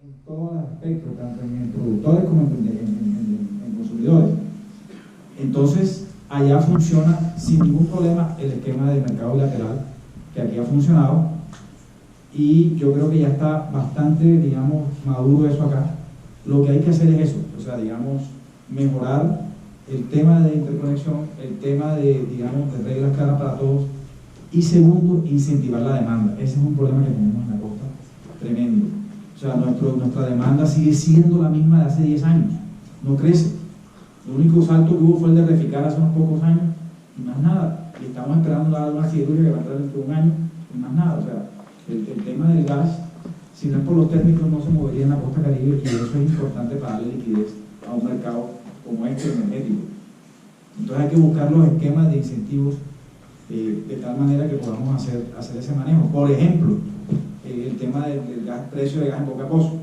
en todos los aspectos, tanto en productores como en consumidores. Entonces, allá funciona sin ningún problema el esquema de mercado bilateral, que aquí ha funcionado, y yo creo que ya está bastante, digamos, maduro eso acá. Lo que hay que hacer es eso, o sea, digamos, mejorar el tema de interconexión, el tema de, digamos, de reglas claras para todos, y segundo, incentivar la demanda. Ese es un problema que tenemos en la costa tremendo. O sea, nuestra demanda sigue siendo la misma de hace 10 años, no crece. El único salto que hubo fue el de Reficar hace unos pocos años, y más nada. Y estamos esperando una cirugía que va a entrar dentro de un año, y más nada. O sea, el tema del gas, si no es por los técnicos, no se movería en la costa Caribe, y eso es importante para darle liquidez a un mercado como este energético. Entonces hay que buscar los esquemas de incentivos de tal manera que podamos hacer ese manejo. Por ejemplo, el tema del precio de gas en Boca Pozo,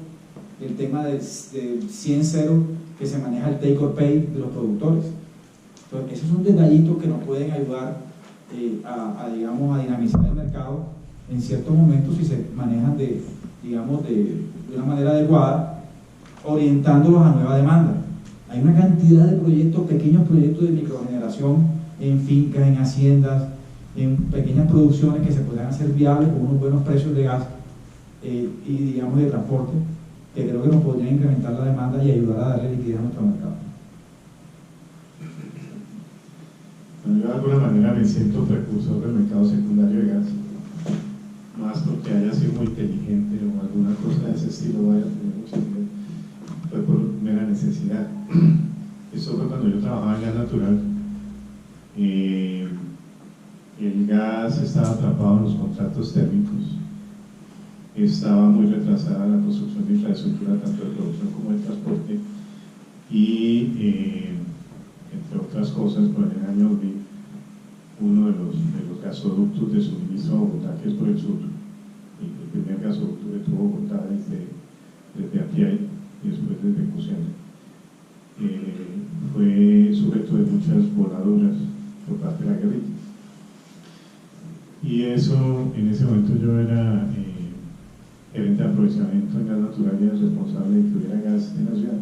el tema del 100-0 que se maneja el take or pay de los productores. Entonces, esos son detallitos que nos pueden ayudar digamos, a dinamizar el mercado en ciertos momentos si se manejan de una manera adecuada, orientándolos a nueva demanda. Hay una cantidad de proyectos, pequeños proyectos de microgeneración en fincas, en haciendas, en pequeñas producciones que se puedan hacer viables con unos buenos precios de gas y, digamos, de transporte, que creo que nos podrían incrementar la demanda y ayudar a darle liquidez a nuestro mercado. Yo de alguna manera me siento precursor del mercado secundario de gas, más porque haya sido muy inteligente o alguna cosa de ese estilo vaya a tener mucho dinero, fue por mera necesidad. Eso fue cuando yo trabajaba en gas natural. El gas estaba atrapado en los contratos térmicos, estaba muy retrasada la construcción de infraestructura tanto de producción como de transporte, y entre otras cosas, por el año 2000, uno de los gasoductos de suministro a Bogotá, que es por el sur, el primer gasoducto que tuvo Bogotá desde Apiay y después desde Cusiana, fue sujeto de muchas voladuras por parte de la guerrilla. Y eso, en ese momento yo era gerente de aprovechamiento en gas natural y era responsable de que hubiera gas en la ciudad,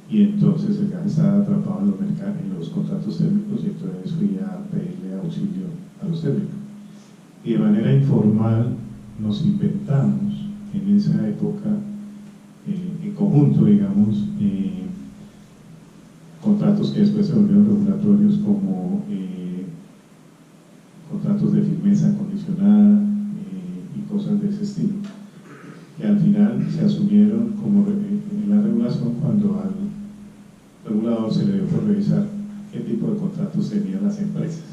y entonces el gas estaba atrapado en los mercados, en los contratos térmicos, y entonces fui a pedirle auxilio a los térmicos. Y de manera informal nos inventamos en esa época, en conjunto, digamos, contratos que después se volvieron regulatorios, como contratos de firmeza condicionada y cosas de ese estilo, que al final se asumieron como en la regulación cuando al regulador se le dio por revisar qué tipo de contratos tenían las empresas.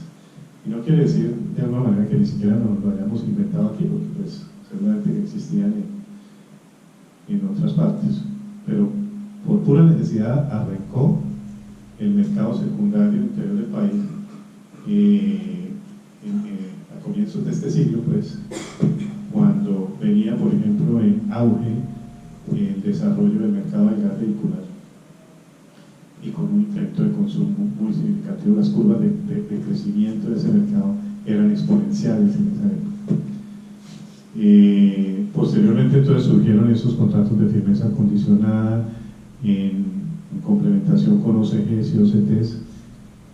Y no quiere decir de alguna manera que ni siquiera nos lo hayamos inventado aquí, porque pues seguramente existían en otras partes, pero por pura necesidad arrancó el mercado secundario interior del país a comienzos de este siglo, pues, cuando venía, por ejemplo, en auge el desarrollo del mercado del gas vehicular, y con un incremento de consumo muy significativo. Las curvas de crecimiento de ese mercado eran exponenciales en esa época. Posteriormente entonces surgieron esos contratos de firmeza condicionada en complementación con OCGs y OCTs.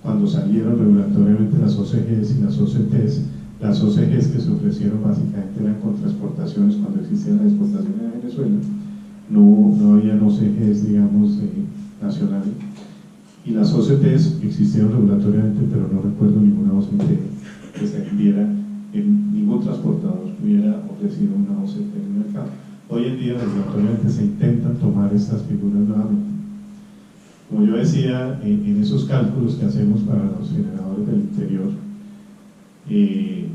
Cuando salieron regulatoriamente las OCGs y las OCTs, las OCGs que se ofrecieron básicamente eran con transportaciones cuando existían las exportaciones de Venezuela, no habían OCGs, digamos, nacionales, y las OCTs existieron regulatoriamente, pero no recuerdo ninguna OCT que se vendiera, en ningún transportador hubiera ofrecido una OCT en el mercado. Hoy en día regulatoriamente se intentan tomar estas figuras nuevamente. Como yo decía, en esos cálculos que hacemos para los generadores del interior,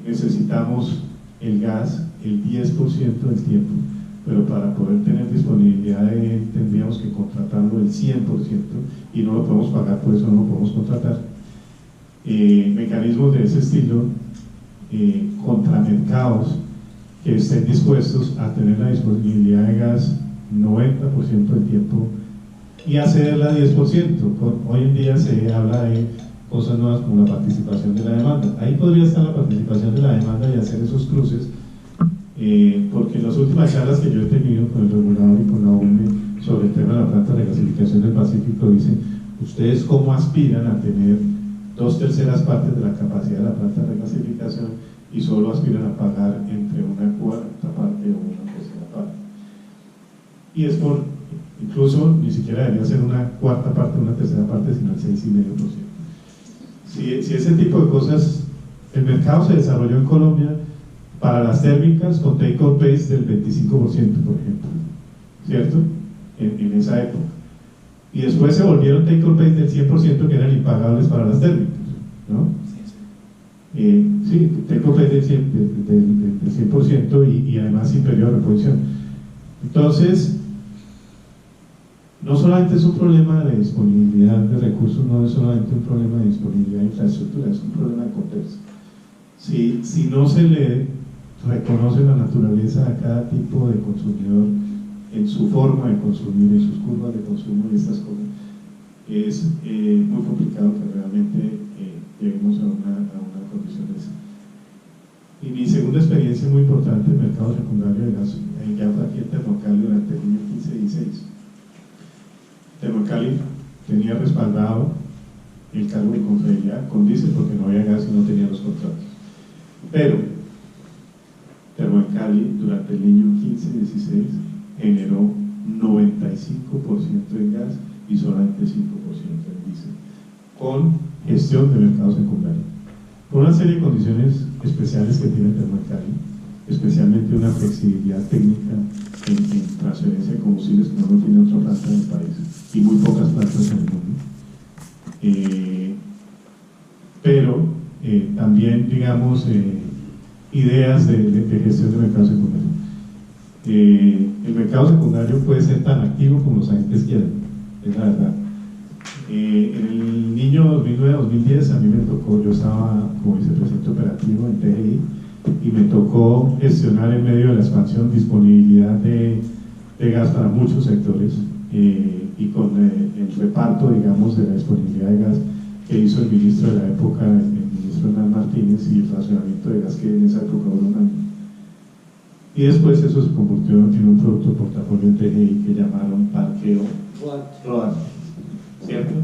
necesitamos el gas el 10% del tiempo, pero para poder tener disponibilidad de él tendríamos que contratarlo el 100%, y no lo podemos pagar, por eso no lo podemos contratar. Mecanismos de ese estilo, contramercados que estén dispuestos a tener la disponibilidad de gas 90% del tiempo y hacerla 10%. Hoy en día se habla de cosas nuevas como la participación de la demanda. Ahí podría estar la participación de la demanda y hacer esos cruces, porque en las últimas charlas que yo he tenido con el regulador y con la Pacífico dicen, ¿ustedes cómo aspiran a tener 2/3 partes de la capacidad de la planta de regasificación y solo aspiran a pagar entre 1/4 parte o 1/3 parte? Y es por, incluso ni siquiera debería ser 1/4 parte o 1/3 parte, sino el 6,5%. Si ese tipo de cosas, el mercado se desarrolló en Colombia para las térmicas con take-or pays del 25%, por ejemplo, ¿cierto? En esa época. Y después se volvieron take-or pays del 100% que eran impagables para las térmicas, ¿no? Sí, take-or pays del 100% y además sin periodo de reposición. Entonces, no solamente es un problema de disponibilidad de recursos, no es solamente un problema de disponibilidad de infraestructura, es un problema de contexto. Si no se le reconoce la naturaleza a cada tipo de consumidor en su forma de consumir, en sus curvas de consumo y estas cosas, es muy complicado que realmente lleguemos a una condición de esa. Y mi segunda experiencia muy importante en el mercado secundario de gas, ya fue aquí en Termocali durante el año 15-16. Termocali tenía respaldado el cargo de confiabilidad con diésel porque no había gas y no tenía los contratos. Pero Termocali durante el año 15-16 generó 95% en gas y solamente 5% en diésel, con gestión de mercado secundario. Por una serie de condiciones especiales que tiene Termocali, especialmente una flexibilidad técnica en transferencia de combustibles que no lo tiene otra planta del país y muy pocas plantas en el mundo. Pero también, digamos, ideas de gestión de mercado secundario. El mercado secundario puede ser tan activo como los agentes quieran, es la verdad. En el niño 2009-2010 a mí me tocó, yo estaba como vicepresidente operativo en TGI y me tocó gestionar en medio de la expansión disponibilidad de gas para muchos sectores y con el reparto, digamos, de la disponibilidad de gas que hizo el ministro de la época, el ministro Hernán Martínez, y el racionamiento de gas que en esa época duró un año. Y después eso se convirtió en un producto de portafolio de TGI que llamaron parqueo rodante, ¿cierto?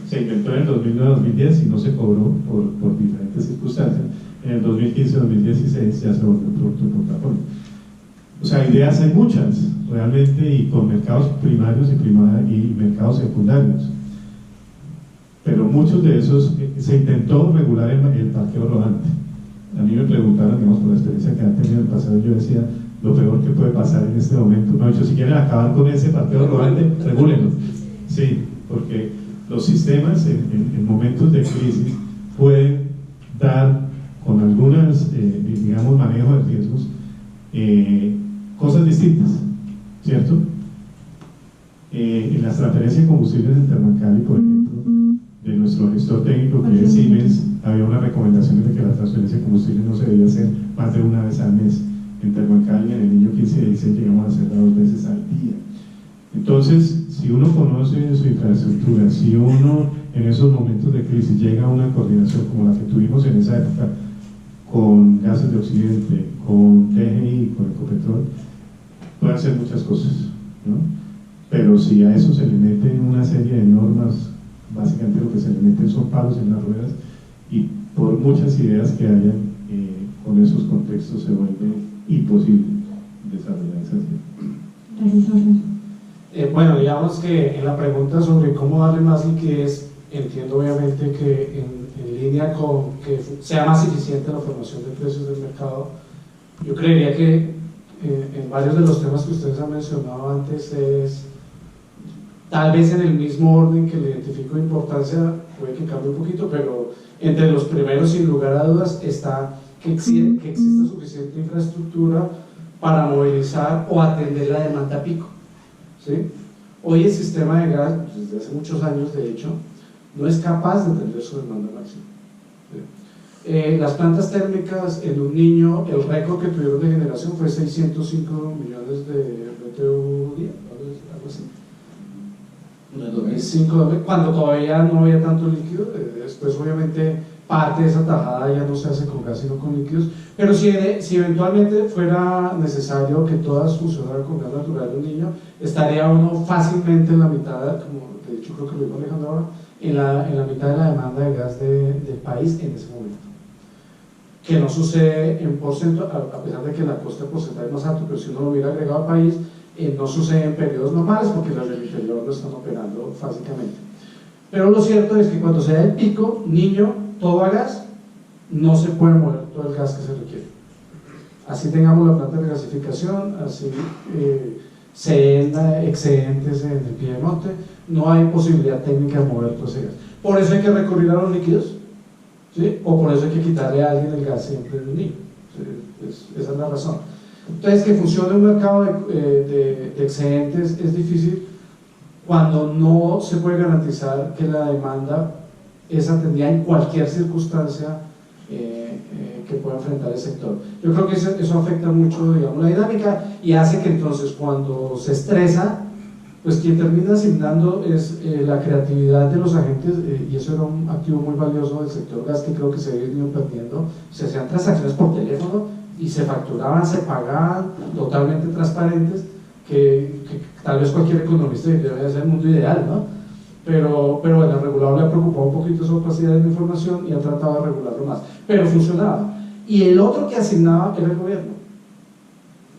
Se inventó en el 2009-2010 y no se cobró por diferentes circunstancias. En el 2015-2016 ya se volvió un producto de portafolio. O sea, ideas hay muchas, realmente, y con mercados primarios y mercados secundarios. Pero muchos de esos se intentó regular el parqueo rodante. A mí me preguntaron, digamos, por la experiencia que han tenido en el pasado, yo decía, lo peor que puede pasar en este momento, no, si quieren acabar con ese parqueo rodante, regúlenlo. Sí, porque los sistemas en momentos de crisis pueden dar, con algunas, digamos, manejo de riesgos, cosas distintas, ¿cierto? En las transferencias de combustibles en Termocali, por ejemplo, de nuestro gestor técnico que es Siemens, había una recomendación de que la transferencia de combustibles no se debía hacer más de una vez al mes. En Termocali, en el año 15-16, llegamos a hacerla 2 veces al día. Entonces, si uno conoce su infraestructura, si uno en esos momentos de crisis llega a una coordinación como la que tuvimos en esa época con Gases de Occidente, con TGI, con Ecopetrol, puede hacer muchas cosas, ¿no? Pero si a eso se le meten una serie de normas, básicamente lo que se le meten son palos en las ruedas, y por muchas ideas que hayan, con esos contextos se vuelve imposible desarrollar esas ideas. Bueno, digamos que en la pregunta sobre cómo darle más liquidez, entiendo obviamente que en línea con que sea más eficiente la formación de precios del mercado, yo creería que en varios de los temas que ustedes han mencionado antes es, tal vez en el mismo orden que le identifico importancia, puede que cambie un poquito, pero entre los primeros, sin lugar a dudas, está que exista suficiente infraestructura para movilizar o atender la demanda pico, ¿sí? Hoy el sistema de gas, desde hace muchos años de hecho, no es capaz de atender su demanda máxima, ¿sí? Las plantas térmicas en un niño, el récord que tuvieron de generación fue 605 millones de BTU día, algo así. En el 2005, cuando todavía no había tanto líquido. Después obviamente parte de esa tajada ya no se hace con gas sino con líquidos, pero si eventualmente fuera necesario que todas funcionaran con gas natural de un niño, estaría uno fácilmente en la mitad como de hecho creo que lo dijo Alejandro ahora, en la mitad de la demanda de gas del país en ese momento. Que no sucede en porcentaje, a pesar de que la costa de porcentaje es más alto, pero si uno lo hubiera agregado al país, no sucede en periodos normales porque los del interior lo están operando básicamente. Pero lo cierto es que cuando se da el pico, niño, todo a gas, no se puede mover todo el gas que se requiere. Así tengamos la planta de gasificación, así se den excedentes en el pie de monte, no hay posibilidad técnica de mover todo ese gas. Por eso hay que recurrir a los líquidos, ¿sí? O por eso hay que quitarle a alguien el gas siempre del niño. Esa es la razón. Entonces, que funcione un mercado de excedentes es difícil cuando no se puede garantizar que la demanda es atendida en cualquier circunstancia que pueda enfrentar el sector. Yo creo que eso afecta mucho, digamos, la dinámica y hace que entonces cuando se estresa, pues quien termina asignando es la creatividad de los agentes, y eso era un activo muy valioso del sector gas que creo que se ha ido perdiendo. Se hacían transacciones por teléfono y se facturaban, se pagaban totalmente transparentes, que tal vez cualquier economista debería ser el mundo ideal, ¿no? Pero bueno, al regulador le ha preocupado un poquito esa opacidad de la información y ha tratado de regularlo más, pero funcionaba. Y el otro que asignaba era el gobierno.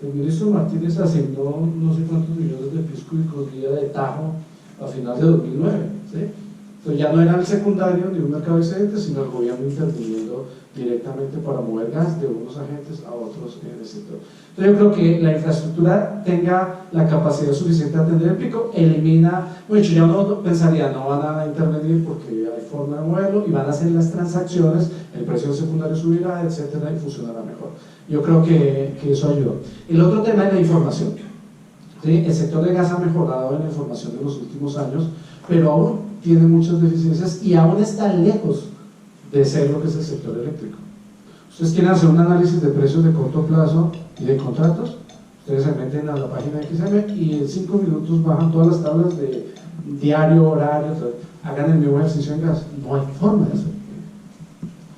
El ministro Martínez asignó no sé cuántos millones de pies cúbicos día de Tajo a final de 2009, ¿sí? Entonces ya no era el secundario ni un mercado excedente, sino el gobierno interviniendo directamente para mover gas de unos agentes a otros en el sector. Entonces yo creo que la infraestructura tenga la capacidad suficiente de atender el pico, elimina, bueno, ya uno pensaría no van a intervenir porque hay forma de moverlo y van a hacer las transacciones, el precio secundario subirá, etcétera, y funcionará mejor. Yo creo que eso ayuda. El otro tema es la información, ¿sí? El sector de gas ha mejorado en la información en los últimos años, pero aún tiene muchas deficiencias y aún está lejos de ser lo que es el sector eléctrico. Ustedes quieren hacer un análisis de precios de corto plazo y de contratos, ustedes se meten a la página de XM y en 5 minutos bajan todas las tablas de diario, horario, hagan el mismo ejercicio en gas. No hay forma de hacerlo.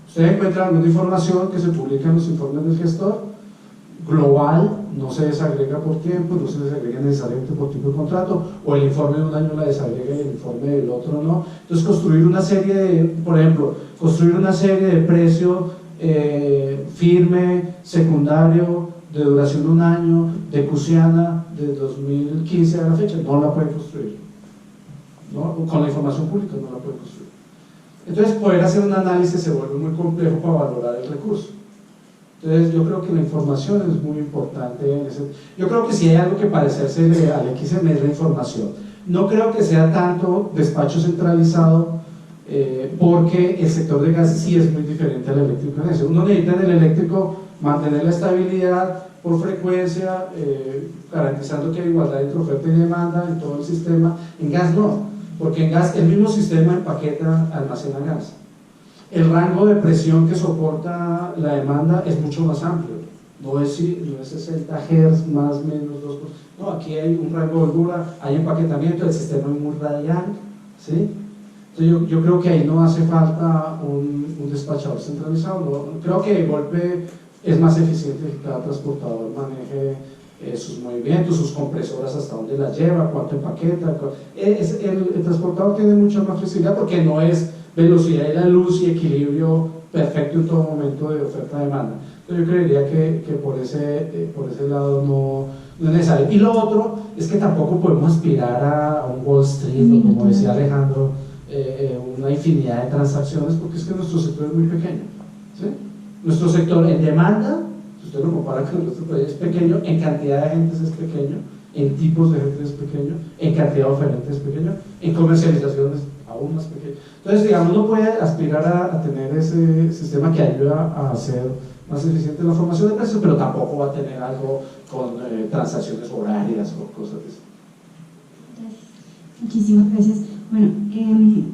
Ustedes encuentran alguna información que se publica en los informes del gestor, global, no se desagrega por tiempo, no se desagrega necesariamente por tipo de contrato, o el informe de un año la desagrega y el informe del otro no. Entonces construir una serie de, por ejemplo, construir una serie de precio firme, secundario, de duración de un año, de Cusiana, de 2015 a la fecha, no la puede construir, ¿no? Con la información pública no la puede construir. Entonces poder hacer un análisis se vuelve muy complejo para valorar el recurso. Entonces yo creo que la información es muy importante. Yo creo que si hay algo que parecerse al XM es la información. No creo que sea tanto despacho centralizado, porque el sector de gas sí es muy diferente al eléctrico en eso. Uno necesita en el eléctrico mantener la estabilidad por frecuencia, garantizando que hay igualdad entre oferta y demanda en todo el sistema. En gas no, porque en gas el mismo sistema empaqueta, almacena gas. El rango de presión que soporta la demanda es mucho más amplio, no es 60 Hz más o menos 2%, no, aquí hay un rango de holgura, hay empaquetamiento, el sistema es muy radial, ¿sí? Entonces yo creo que ahí no hace falta un despachador centralizado, no, creo que de golpe es más eficiente que cada transportador maneje sus movimientos, sus compresoras, hasta dónde las lleva, cuánto empaqueta. El transportador tiene mucha más flexibilidad porque no es velocidad de la luz y equilibrio perfecto en todo momento de oferta-demanda. Entonces yo creería que por ese lado no es necesario. Y lo otro es que tampoco podemos aspirar a un Wall Street, o como decía Alejandro, una infinidad de transacciones, porque es que nuestro sector es muy pequeño, ¿sí? Nuestro sector en demanda, si usted lo compara con nuestro país, es pequeño, en cantidad de agentes es pequeño, en tipos de gente es pequeño, en cantidad de oferentes es pequeño, en comercialización es aún más pequeño. Entonces, digamos, uno puede aspirar a tener ese sistema que ayuda a hacer más eficiente la formación de precios, pero tampoco va a tener algo con transacciones horarias o cosas de eso. Muchísimas gracias. Bueno,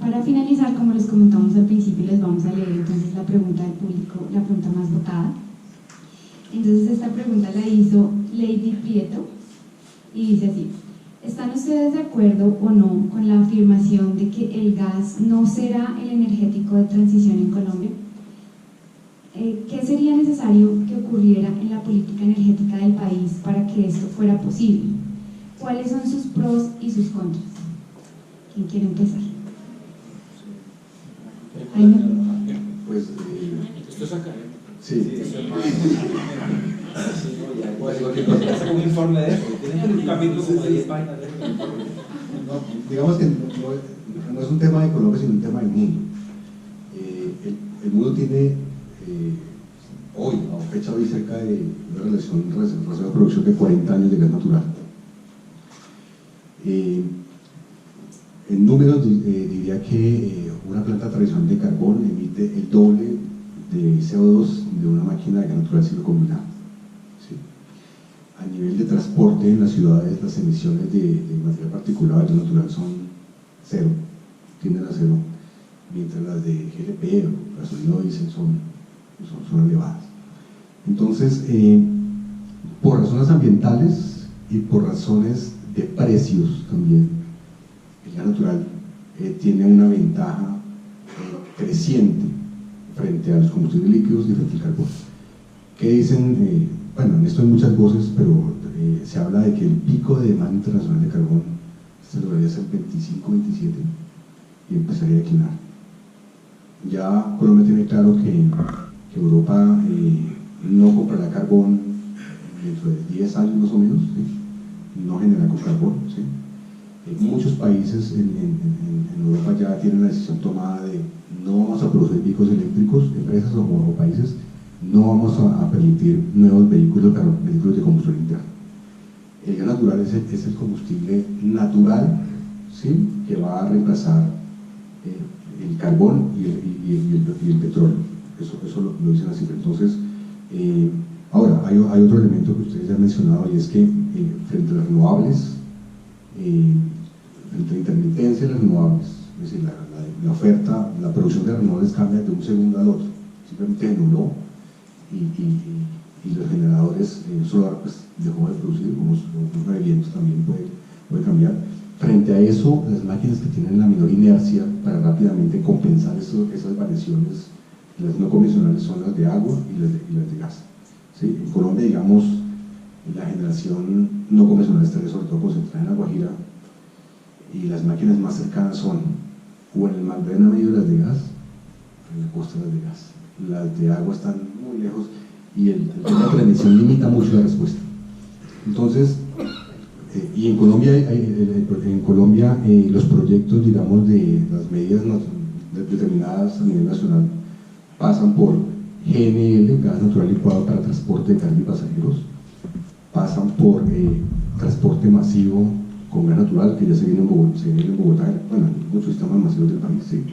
para finalizar, como les comentamos al principio, les vamos a leer entonces la pregunta del público, la pregunta más votada. Entonces esta pregunta la hizo Lady Prieto y dice así: ¿están ustedes de acuerdo o no con la afirmación de que el gas no será el energético de transición en Colombia? ¿Qué sería necesario que ocurriera en la política energética del país para que esto fuera posible? ¿Cuáles son sus pros y sus contras? ¿Quién quiere empezar? Jaime. Pues, Esto es acá. sí. Un informe de eso, tienen un capítulo como de 10 páginas de eso. No, digamos que no es un tema de Colombia, sino un tema del mundo. El mundo tiene hoy, a fecha hoy, cerca de una relación de producción de 40 años de gas natural. En números diría que una planta tradicional de carbón emite el doble de CO2 de una máquina de gas natural ciclo combinado. ¿Sí? A nivel de transporte en las ciudades, las emisiones de materia particulada de gas natural son cero, tienden a cero, mientras las de GLP o gasolina o diésel son elevadas. Entonces, por razones ambientales y por razones de precios también, el gas natural tiene una ventaja creciente frente a los combustibles líquidos y frente al carbón. ¿Qué dicen? Bueno, en esto hay muchas voces, pero se habla de que el pico de demanda internacional de carbón se lograría hacer 25-27 y empezaría a declinar. Ya Colombia tiene claro que Europa no comprará carbón dentro de 10 años más o menos, ¿sí? No generará con carbón, ¿sí? Muchos países en Europa ya tienen la decisión tomada de no vamos a producir vehículos eléctricos, empresas o países, no vamos a permitir nuevos vehículos de combustión interna. El gas natural es el combustible natural, ¿sí? Que va a reemplazar el carbón y el petróleo. Eso lo dicen así. Entonces, ahora, hay otro elemento que ustedes ya han mencionado, y es que frente a las renovables, frente a la intermitencia de las renovables, es decir, la oferta, la producción de las renovables cambia de un segundo al otro, simplemente anuló y los generadores solar pues dejó de producir, como los vientos también puede cambiar. Frente a eso, las máquinas que tienen la menor inercia para rápidamente compensar esas variaciones, las no convencionales, son las de agua y las de gas. ¿Sí? En Colombia, digamos, la generación no convencional está sobre todo concentrada en La Guajira, y las máquinas más cercanas son o en el Magdalena Medio las de gas, en la costa las de gas. Las de agua están muy lejos y la transmisión limita mucho la respuesta. Entonces, y en Colombia, los proyectos, digamos, de las medidas determinadas a nivel nacional pasan por GNL, gas natural licuado para transporte de carga y pasajeros, pasan por transporte masivo con gas natural, que ya se viene en Bogotá, bueno, en muchos sistemas masivos del país, sí.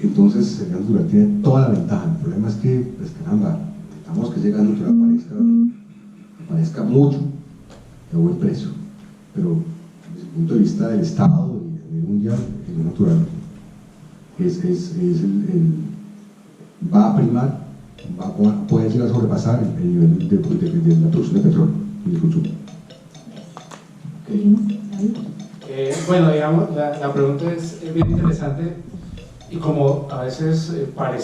Entonces el gas natural tiene toda la ventaja. El problema es que, pues caramba, necesitamos que ese gas natural parezca mucho a buen precio, pero desde el punto de vista del Estado y a nivel mundial, el gas natural va a primar, puede llegar a sobrepasar el nivel de la producción de petróleo y el consumo. Bueno, digamos, la pregunta es bien interesante, y como a veces parece